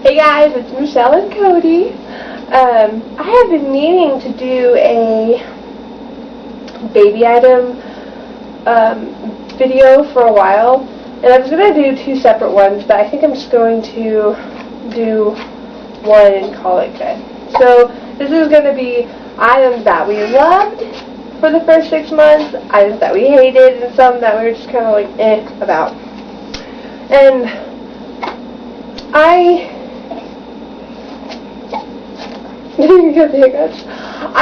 Hey guys, it's Michelle and Cody. I have been meaning to do a baby item video for a while, and I was going to do two separate ones, but I think I'm just going to do one and call it good. So this is going to be items that we loved for the first 6 months, items that we hated, and some that we were just kind of like about. And I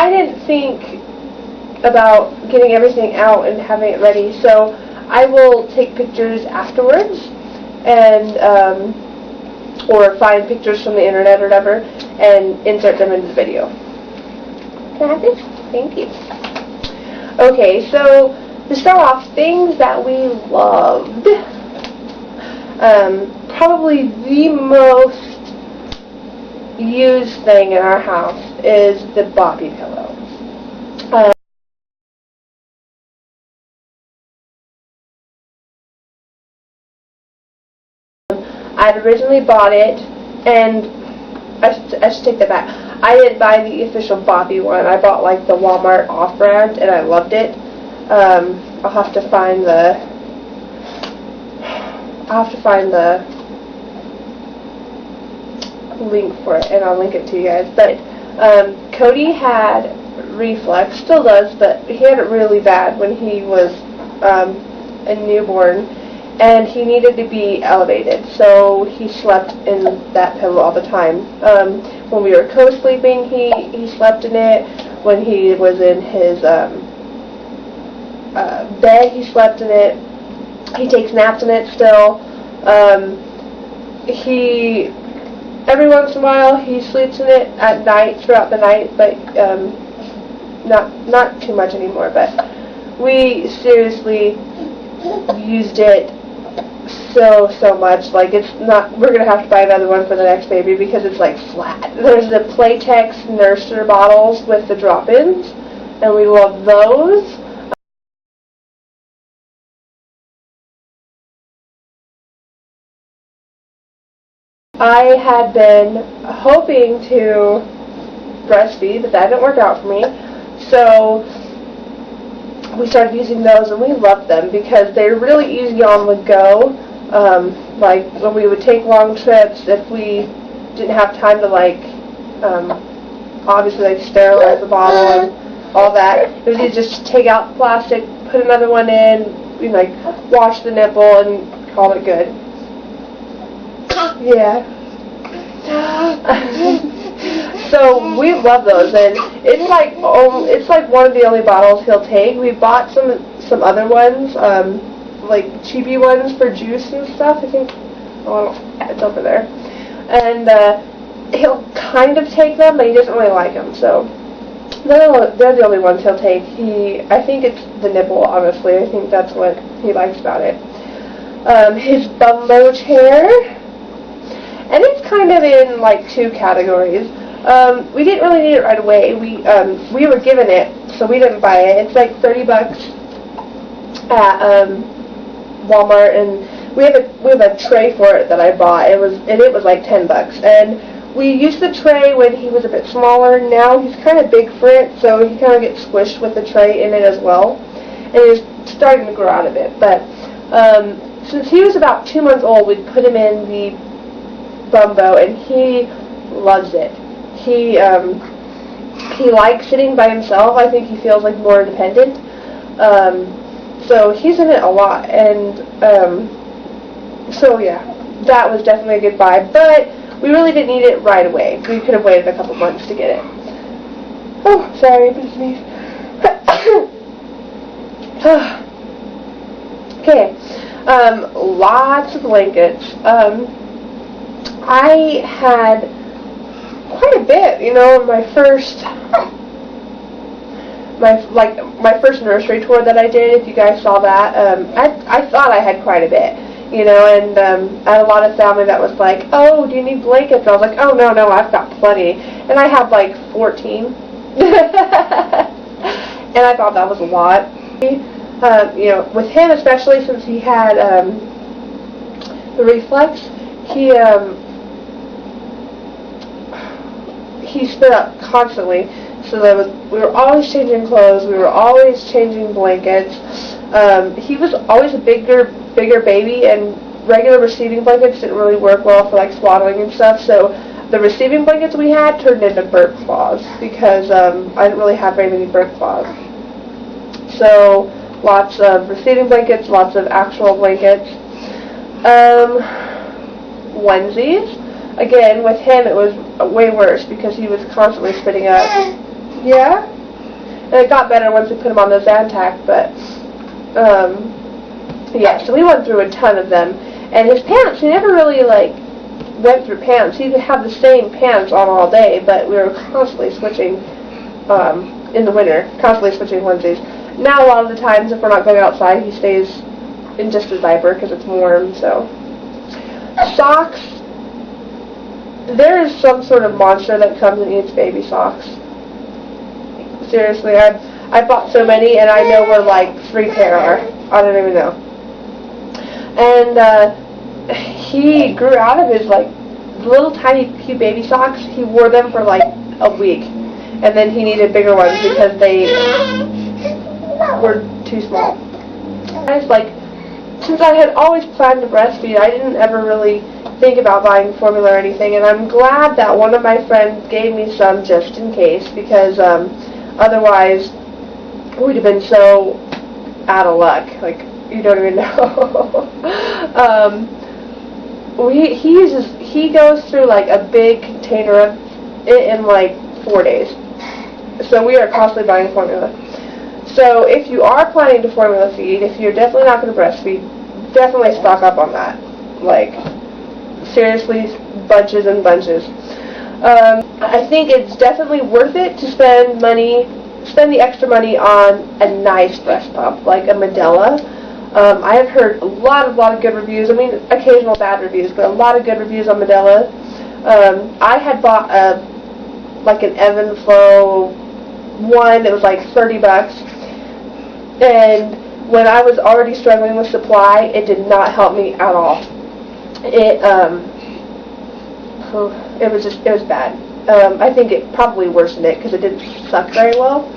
didn't think about getting everything out and having it ready, so I will take pictures afterwards and or find pictures from the internet or whatever and insert them into the video. Can I have this? Thank you. Okay, so to start off, things that we loved. Probably the most used thing in our house is the Boppy pillow. I'd originally bought it, and I should take that back. I didn't buy the official Boppy one. I bought like the Walmart off-brand, and I loved it. I'll have to find the link for it, and I'll link it to you guys. But Cody had reflux, still does, but he had it really bad when he was a newborn, and he needed to be elevated, so he slept in that pillow all the time. When we were co-sleeping, he slept in it. When he was in his bed, he slept in it. He takes naps in it still. Every once in a while he sleeps in it at night, throughout the night, but not too much anymore. But we seriously used it so much. Like, it's not, we're gonna have to buy another one for the next baby because it's like flat. There's the Playtex nurser bottles with the drop-ins, and we love those. I had been hoping to breastfeed, but that didn't work out for me. So we started using those, and we loved them because they're really easy on the go. Like when we would take long trips, if we didn't have time to obviously sterilize the bottle and all that, it was easy just to take out the plastic, put another one in, wash the nipple, and call it good. Yeah. So we love those, and it's like one of the only bottles he'll take. We bought some other ones, like cheapy ones for juice and stuff. I think it's over there, and he'll kind of take them, but he doesn't really like them. So they're the only ones he'll take. I think it's the nipple. Honestly, I think that's what he likes about it. His Bumbo chair. And it's kind of in like two categories. We didn't really need it right away. We were given it, so we didn't buy it. It's like $30 at Walmart, and we have a tray for it that I bought. It was like $10. And we used the tray when he was a bit smaller. Now he's kind of big for it, so he kind of gets squished with the tray in it as well. And he's starting to grow out of it. But since he was about 2 months old, we'd put him in the Bumbo, and he loves it. He likes sitting by himself. I think he feels like more independent. So he's in it a lot, and so yeah, that was definitely a good buy. But we really didn't need it right away. We could have waited a couple months to get it. Oh, sorry, I'm gonna sneeze. Okay, lots of blankets. I had quite a bit, my first nursery tour that I did. If you guys saw that, I thought I had quite a bit, and I had a lot of family that was like, "Oh, do you need blankets?" I was like, "Oh, no, I've got plenty," and I have like 14, and I thought that was a lot. With him especially, since he had the reflex, he spit up constantly. So we were always changing clothes. We were always changing blankets. He was always a bigger baby, and regular receiving blankets didn't really work well for like swaddling and stuff. So the receiving blankets we had turned into bird claws because I didn't really have very many bird claws. So lots of receiving blankets, lots of actual blankets. Onesies. Again, with him it was way worse because he was constantly spitting up. Yeah? And it got better once we put him on the Zantac, but, yeah, so we went through a ton of them. And his pants, he never really, like, went through pants. He would have the same pants on all day, but we were constantly switching, in the winter, constantly switching onesies. Now, a lot of the times, if we're not going outside, he stays in just his diaper because it's warm, so. Socks. There is some sort of monster that comes and eats baby socks. Seriously, I bought so many, and I know where, like, 3 pair are. I don't even know. And, he grew out of his, like, little tiny cute baby socks. He wore them for, like, a week. And then he needed bigger ones because they were too small. I was like, since I had always planned to breastfeed, I didn't ever really think about buying formula or anything. And I'm glad that one of my friends gave me some just in case because, otherwise, we'd have been so out of luck. Like, you don't even know. He goes through like a big container of it in like 4 days. So we are constantly buying formula. So if you are planning to formula feed, if you're definitely not going to breastfeed, definitely stock up on that. Like, seriously, bunches and bunches. I think it's definitely worth it to spend the extra money on a nice breast pump, like a Medela. I have heard a lot of good reviews. I mean, occasional bad reviews, but a lot of good reviews on Medela. I had bought like an Ebb & Flow one that was like $30, and when I was already struggling with supply, it did not help me at all. It was bad. I think it probably worsened it because it didn't suck very well.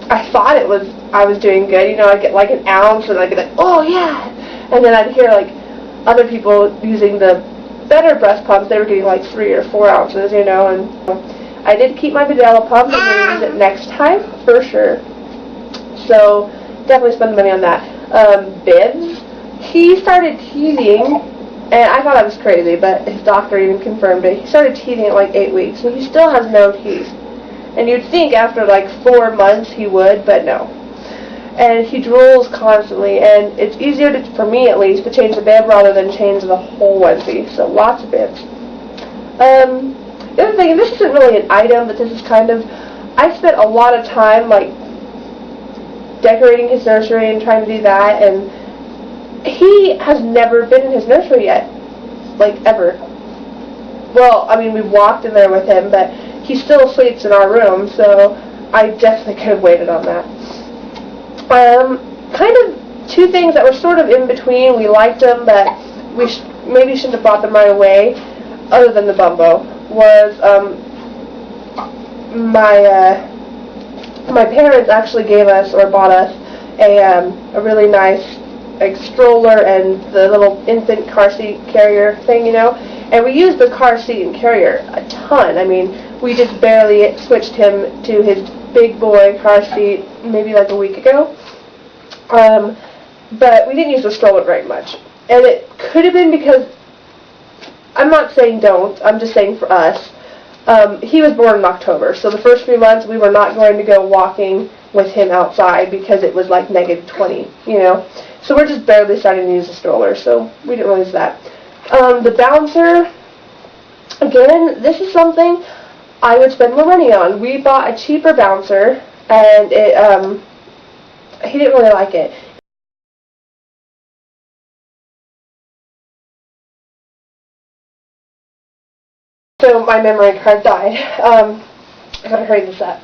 I thought I was doing good, you know, I'd get like an ounce and I'd be like, oh yeah, and then I'd hear like other people using the better breast pumps, they were getting like 3 or 4 ounces, you know, and I did keep my Medela pump. I'm going to use it next time, for sure. So, definitely spend the money on that. Bibs. He started teething, and I thought I was crazy, but his doctor even confirmed it. He started teething at like 8 weeks, and he still has no teeth. And you'd think after like 4 months he would, but no. And he drools constantly, and it's easier for me at least to change the bib rather than change the whole onesie. So lots of bibs. The other thing, and this isn't really an item, but this is kind of, I spent a lot of time like decorating his nursery and trying to do that, and he has never been in his nursery yet, like ever. Well, I mean, we walked in there with him, but he still sleeps in our room, so I definitely could have waited on that. Kind of 2 things that were sort of in between. We liked them, but we maybe shouldn't have bought them right away, other than the Bumbo, was my parents actually gave us, or bought us, a really nice like stroller and the little infant car seat carrier thing, you know, and we used the car seat and carrier a ton. I mean, we just barely switched him to his big boy car seat maybe like a week ago, but we didn't use the stroller very much, and it could have been because, I'm not saying don't, I'm just saying for us, he was born in October, so the first few months we were not going to go walking with him outside because it was like -20, you know. So we're just barely starting to use the stroller, so we didn't really use that. The bouncer, again, this is something I would spend more money on. We bought a cheaper bouncer, and he didn't really like it. So my memory card died. I gotta hurry this up.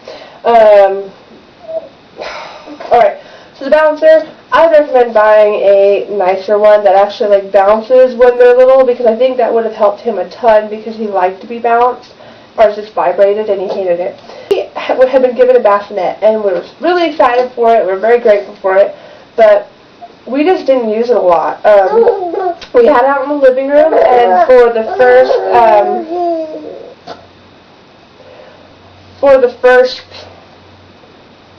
Alright, So the bouncer, I would recommend buying a nicer one that actually like bounces when they're little, because I think that would have helped him a ton because he liked to be bounced. Ours just vibrated and he hated it. He had been given a bassinet and we were really excited for it. We were very grateful for it, but we just didn't use it a lot. We had it out in the living room, and for the first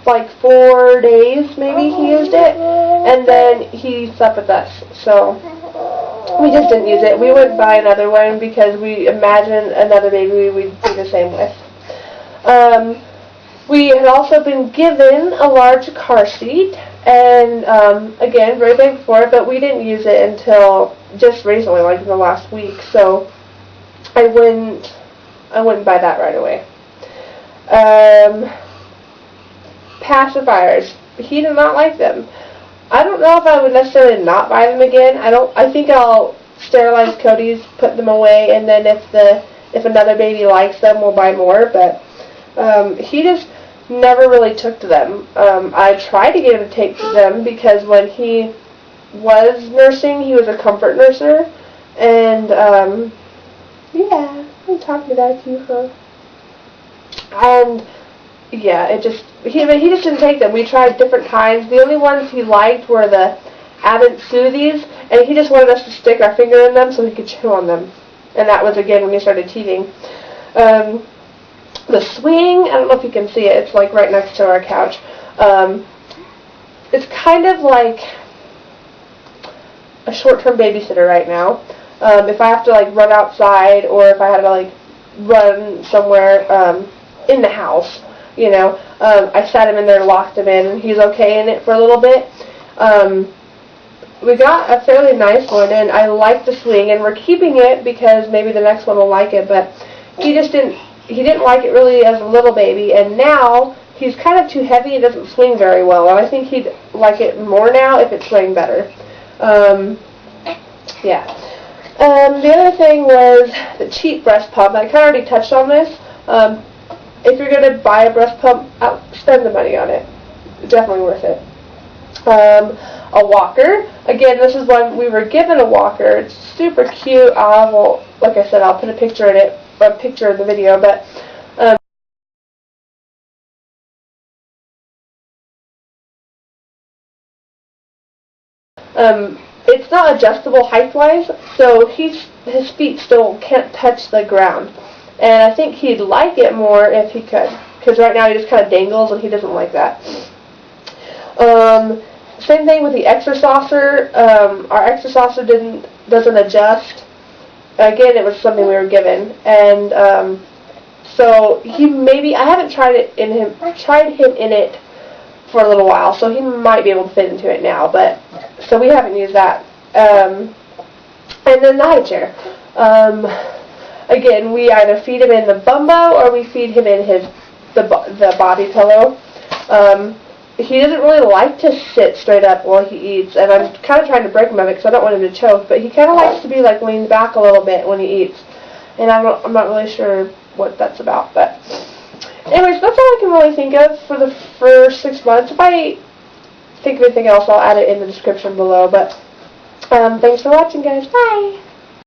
like 4 days maybe he used it, and then he slept with us, so we just didn't use it. We wouldn't buy another one because we imagined another baby we'd be the same with. We had also been given a large car seat, and again, very thankful for it, but we didn't use it until just recently, like in the last week, so I wouldn't buy that right away. Pacifiers. He did not like them. I don't know if I would necessarily not buy them again. I think I'll sterilize Cody's, put them away, and then if another baby likes them, we'll buy more, but he just never really took to them. I tried to get him to take to them because when he was nursing, he was a comfort nurser, and yeah, I'm talking about you, huh? And yeah, he just didn't take them. We tried different kinds. The only ones he liked were the Abbott Soothies, and he just wanted us to stick our finger in them so he could chew on them. And that was again when he started teething. The swing, I don't know if you can see it. It's like right next to our couch. It's kind of like a short-term babysitter right now. If I have to like run outside, or if I had to like run somewhere in the house, you know, I sat him in there, locked him in, and he's okay in it for a little bit. We got a fairly nice one, and I like the swing, and we're keeping it because maybe the next one will like it, but he didn't like it really as a little baby, and now he's kind of too heavy and doesn't swing very well, and I think he'd like it more now if it swung better. Yeah. The other thing was the cheap breast pump. I kind of already touched on this. If you're going to buy a breast pump, spend the money on it. Definitely worth it. A walker. Again, this is one we were given a walker. It's super cute. Like I said, I'll put a picture in it, or a picture in the video, but it's not adjustable height-wise, so his feet still can't touch the ground. And I think he'd like it more if he could, because right now he just kind of dangles, and he doesn't like that. Same thing with the extra-saucer. Our extra-saucer doesn't adjust. Again, it was something we were given, and so I haven't tried him in it for a little while, so he might be able to fit into it now, but so we haven't used that. And then the high chair. Again, we either feed him in the bumbo or we feed him in the body pillow. He doesn't really like to sit straight up while he eats, and I'm kind of trying to break him of it because I don't want him to choke, but he kind of likes to be like leaned back a little bit when he eats, and I'm not really sure what that's about, but anyways, that's all I can really think of for the first 6 months. If I think of anything else, I'll add it in the description below, but thanks for watching, guys. Bye!